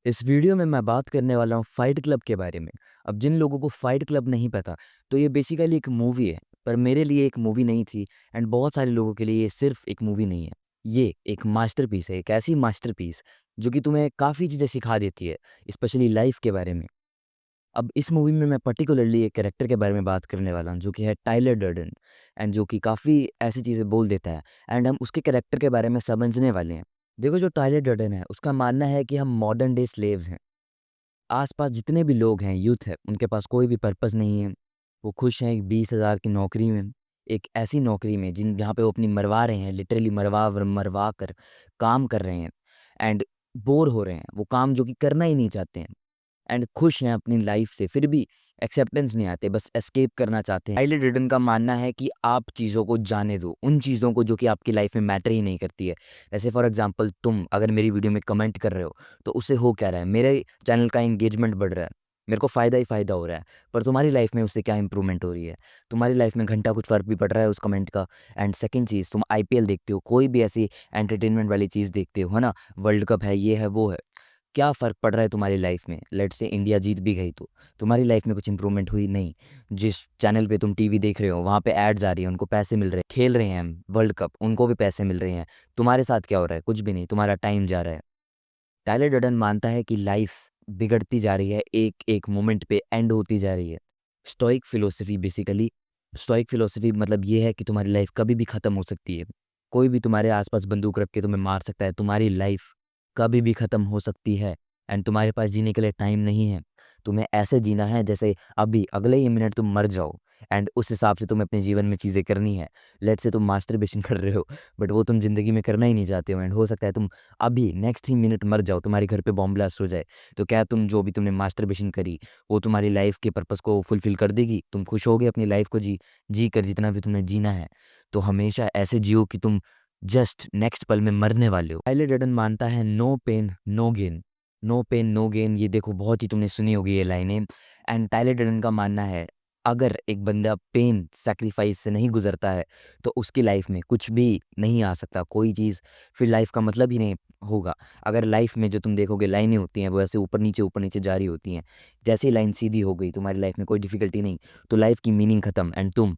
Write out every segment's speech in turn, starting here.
इस वीडियो में मैं बात करने वाला हूँ फाइट क्लब के बारे में। अब जिन लोगों को फाइट क्लब नहीं पता, तो ये बेसिकली एक मूवी है, पर मेरे लिए एक मूवी नहीं थी एंड बहुत सारे लोगों के लिए ये सिर्फ एक मूवी नहीं है। ये एक मास्टरपीस है, एक ऐसी मास्टरपीस जो कि तुम्हें काफ़ी चीज़ें सिखा देती है, स्पेशली लाइफ के बारे में। अब इस मूवी में मैं पर्टिकुलरली एक कैरेक्टर के बारे में बात करने वाला हूँ, जो कि है टाइलर डर्डन एंड जो कि काफ़ी ऐसी चीज़ें बोल देता है एंड हम उसके कैरेक्टर के बारे में समझने वाले हैं। देखो, जो टाइलर डर्डन है, उसका मानना है कि हम मॉडर्न डे स्लेव्स हैं। आसपास जितने भी लोग हैं, यूथ है, उनके पास कोई भी पर्पस नहीं है। वो खुश हैं एक 20,000 की नौकरी में, एक ऐसी नौकरी में जहाँ पे वो अपनी मरवा रहे हैं, लिटरली मरवा मरवा कर काम कर रहे हैं एंड बोर हो रहे हैं। वो काम जो कि करना ही नहीं चाहते हैं एंड खुश हैं अपनी लाइफ से, फिर भी एक्सेप्टेंस नहीं आते, बस एस्केप करना चाहते हैं। टाइलर डर्डन का मानना है कि आप चीज़ों को जाने दो, उन चीज़ों को जो कि आपकी लाइफ में मैटर ही नहीं करती है। जैसे फॉर एग्जांपल, तुम अगर मेरी वीडियो में कमेंट कर रहे हो, तो उससे हो क्या रहा है? मेरे चैनल का एंगेजमेंट बढ़ रहा है, मेरे को फ़ायदा ही फ़ायदा हो रहा है, पर तुम्हारी लाइफ में उससे क्या इंप्रूवमेंट हो रही है? तुम्हारी लाइफ में घंटा कुछ फ़र्क भी पड़ रहा है उस कमेंट का। एंड सेकंड चीज़, तुम आईपीएल देखते हो, कोई भी ऐसी एंटरटेनमेंट वाली चीज़ देखते हो, है ना? वर्ल्ड कप है, ये है, वो है। क्या फ़र्क पड़ रहा है तुम्हारी लाइफ में? लेट्स से इंडिया जीत भी गई, तो तुम्हारी लाइफ में कुछ इंप्रूवमेंट हुई? नहीं। जिस चैनल पे तुम टीवी देख रहे हो, वहाँ पे एड्स आ रही हैं, उनको पैसे मिल रहे हैं। खेल रहे हैं हम वर्ल्ड कप, उनको भी पैसे मिल रहे हैं। तुम्हारे साथ क्या हो रहा है? कुछ भी नहीं, तुम्हारा टाइम जा रहा है। टाइलर डर्डन मानता है कि लाइफ बिगड़ती जा रही है, एक-एक मोमेंट पे एंड होती जा रही है। Stoic philosophy basically, stoic philosophy मतलब ये है कि तुम्हारी लाइफ कभी भी ख़त्म हो सकती है। कोई भी तुम्हारे आस-पास बंदूक रख के तुम्हें मार सकता है। तुम्हारी लाइफ कभी भी ख़त्म हो सकती है एंड तुम्हारे पास जीने के लिए टाइम नहीं है। तुम्हें ऐसे जीना है जैसे अभी अगले ही मिनट तुम मर जाओ एंड उस हिसाब से तुम्हें अपने जीवन में चीज़ें करनी है। लेट्स से तुम मास्टरबेशन कर रहे हो, बट वो तुम ज़िंदगी में करना ही नहीं चाहते हो एंड हो सकता है तुम अभी नेक्स्ट ही मिनट मर जाओ, तुम्हारे घर पे बॉम्ब ब्लास्ट हो जाए, तो क्या तुम जो भी तुमने मास्टरबेशन करी, वो तुम्हारी लाइफ के पर्पस को फुलफ़िल कर देगी? तुम खुश होगे अपनी लाइफ को जी कर जितना भी तुमने जीना है? तो हमेशा ऐसे जियो कि तुम जस्ट नेक्स्ट पल में मरने वाले हो। टाइलर डर्डन मानता है no pain no gain. No pain no gain, ये देखो बहुत ही तुमने सुनी होगी ये लाइनें। एंड टाइलर डर्डन का मानना है, अगर एक बंदा पेन सैक्रिफाइस से नहीं गुज़रता है, तो उसकी लाइफ में कुछ भी नहीं आ सकता, कोई चीज़ फिर लाइफ का मतलब ही नहीं होगा। अगर लाइफ में जो तुम देखोगे लाइनें होती हैं, वो ऐसे ऊपर नीचे जा रही होती हैं। जैसे ही लाइन सीधी हो गई, तुम्हारी लाइफ में कोई डिफ़िकल्टी नहीं, तो लाइफ की मीनिंग ख़त्म एंड तुम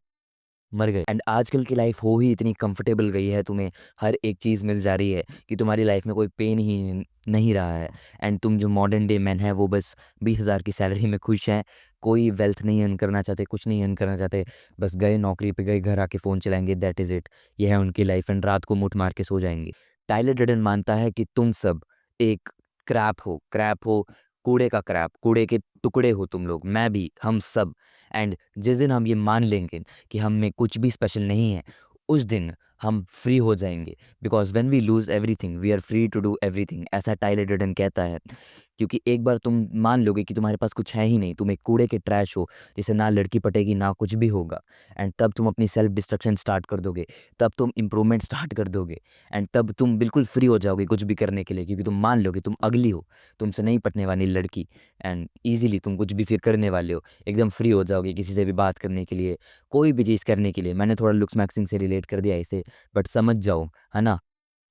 मर गए। एंड आजकल की लाइफ हो ही इतनी कंफर्टेबल गई है, तुम्हें हर एक चीज़ मिल जा रही है कि तुम्हारी लाइफ में कोई पेन ही नहीं रहा है एंड तुम जो मॉडर्न डे मैन है, वो बस 20,000 की सैलरी में खुश हैं। कोई वेल्थ नहीं अर्न करना चाहते, कुछ नहीं अर्न करना चाहते, बस गए नौकरी पे गए, घर आके फ़ोन चलाएंगे, दैट इज़ इट। ये है उनकी लाइफ एंड रात को मुँह मार के सो जाएंगे। टाइलर डर्डन मानता है कि तुम सब एक क्रैप हो, कूड़े का क्रैप, कूड़े के टुकड़े हो तुम लोग, मैं भी, हम सब। एंड जिस दिन हम ये मान लेंगे कि हम में कुछ भी स्पेशल नहीं है, उस दिन हम फ्री हो जाएँगे। Because when we lose everything, we are free to do everything, ऐसा टाइलर डर्डन कहता है। क्योंकि एक बार तुम मान लोगे कि तुम्हारे पास कुछ है ही नहीं, तुम एक कूड़े के ट्रैश हो, जिससे ना लड़की पटेगी, ना कुछ भी होगा, एंड तब तुम अपनी सेल्फ डिस्ट्रक्शन स्टार्ट कर दोगे, तब तुम इम्प्रूवमेंट स्टार्ट कर दोगे एंड तब तुम बिल्कुल फ्री हो जाओगे कुछ भी करने के लिए, क्योंकि तुम मान लोगे तुम अगली हो, तुमसे नहीं पटने वाली लड़की एंड ईज़िली तुम कुछ भी फिर करने वाले हो। एकदम फ्री हो जाओगे किसी से भी बात करने के लिए, कोई भी चीज़ करने के लिए। मैंने थोड़ा लुक्स मैक्सिंग से रिलेट कर दिया इसे, बट समझ जाओ, है ना?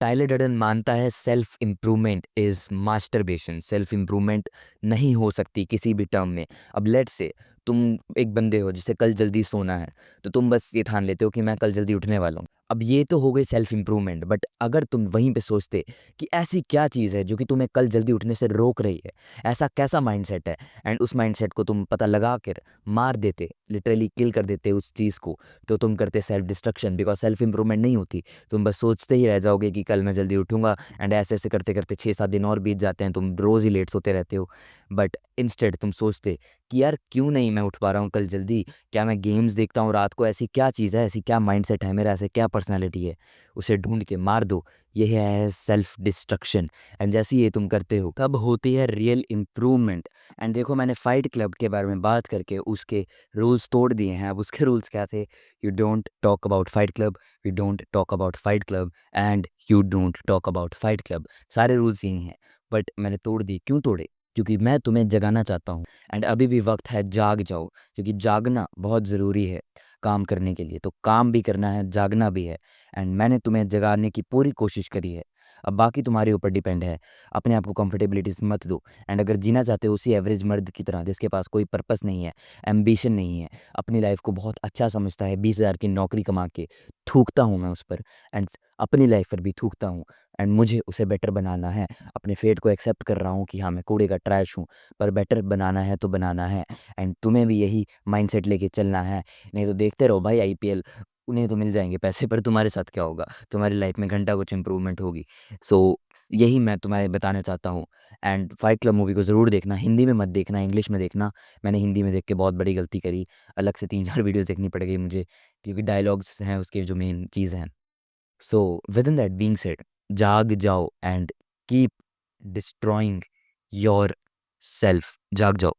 टाइलर डर्डन मानता है self improvement is masturbation. Self improvement नहीं हो सकती किसी भी टर्म में। अब लेट्स से तुम एक बंदे हो जिसे कल जल्दी सोना है, तो तुम बस ये ठान लेते हो कि मैं कल जल्दी उठने वाला हूँ। अब ये तो हो गई सेल्फ इम्प्रूवमेंट, बट अगर तुम वहीं पे सोचते कि ऐसी क्या चीज़ है जो कि तुम्हें कल जल्दी उठने से रोक रही है, ऐसा कैसा माइंडसेट है, एंड उस माइंडसेट को तुम पता लगा कर मार देते, लिटरली किल कर देते उस चीज़ को, तो तुम करते self destruction. Because self improvement नहीं होती। तुम बस सोचते ही रह जाओगे कि कल मैं जल्दी उठूँगा एंड ऐसे-ऐसे करते-करते 6-7 दिन और बीत जाते हैं, तुम रोज़ ही लेट सोते रहते हो। बट इंस्टेड तुम सोचते कि यार क्यों नहीं मैं उठ पा रहा हूँ कल जल्दी? क्या मैं गेम्स देखता हूँ रात को? ऐसी क्या चीज़ है, ऐसी क्या माइंडसेट है मेरा, ऐसे क्या पर्सनैलिटी है? उसे ढूँढ के मार दो। ये है सेल्फ डिस्ट्रक्शन एंड जैसे ही ये तुम करते हो, तब होती है रियल इम्प्रूवमेंट। एंड देखो, मैंने फाइट क्लब के बारे में बात करके उसके रूल्स तोड़ दिए हैं। अब उसके रूल्स क्या थे? You don't talk about Fight Club, we don't talk about Fight Club and you don't talk about Fight Club. सारे रूल्स यही हैं, बट मैंने तोड़ दिए। क्यों तोड़े? क्योंकि मैं तुम्हें जगाना चाहता हूँ एंड अभी भी वक्त है, जाग जाओ, क्योंकि जागना बहुत ज़रूरी है काम करने के लिए। तो काम भी करना है, जागना भी है एंड मैंने तुम्हें जगाने की पूरी कोशिश करी है। अब बाकी तुम्हारे ऊपर डिपेंड है। अपने आप को कंफर्टेबिलिटीज़ मत दो। एंड अगर जीना चाहते हो उसी एवरेज मर्द की तरह जिसके पास कोई पर्पस नहीं है, एम्बिशन नहीं है, अपनी लाइफ को बहुत अच्छा समझता है, 20,000 की नौकरी कमा के थूकता हूँ मैं उस पर, एंड अपनी लाइफ पर भी थूकता हूँ, एंड मुझे उसे बेटर बनाना है। अपने फेट को एक्सेप्ट कर रहा हूँ कि हाँ, मैं कूड़े का ट्रैश हूँ, पर बेटर बनाना है तो बनाना है। एंड तुम्हें भी यही माइंडसेट लेके चलना है। नहीं तो देखते रहो भाई आईपीएल, उन्हें तो मिल जाएँगे पैसे, पर तुम्हारे साथ क्या होगा? तुम्हारी लाइफ में घंटा कुछ इम्प्रूवमेंट होगी। सो यही मैं तुम्हें बताना चाहता हूँ। एंड फाइट क्लब मूवी को ज़रूर देखना, हिंदी में मत देखना, इंग्लिश में देखना। मैंने हिंदी में देख के बहुत बड़ी गलती करी, अलग से 3-4 वीडियोज़ देखनी पड़ गई मुझे, क्योंकि डायलॉग्स हैं उसके जो मेन चीज़ हैं। सो विदिन दैट बीइंग सेड, जाग जाओ एंड कीप डिस्ट्रॉइंग योरसेल्फ। जाग जाओ।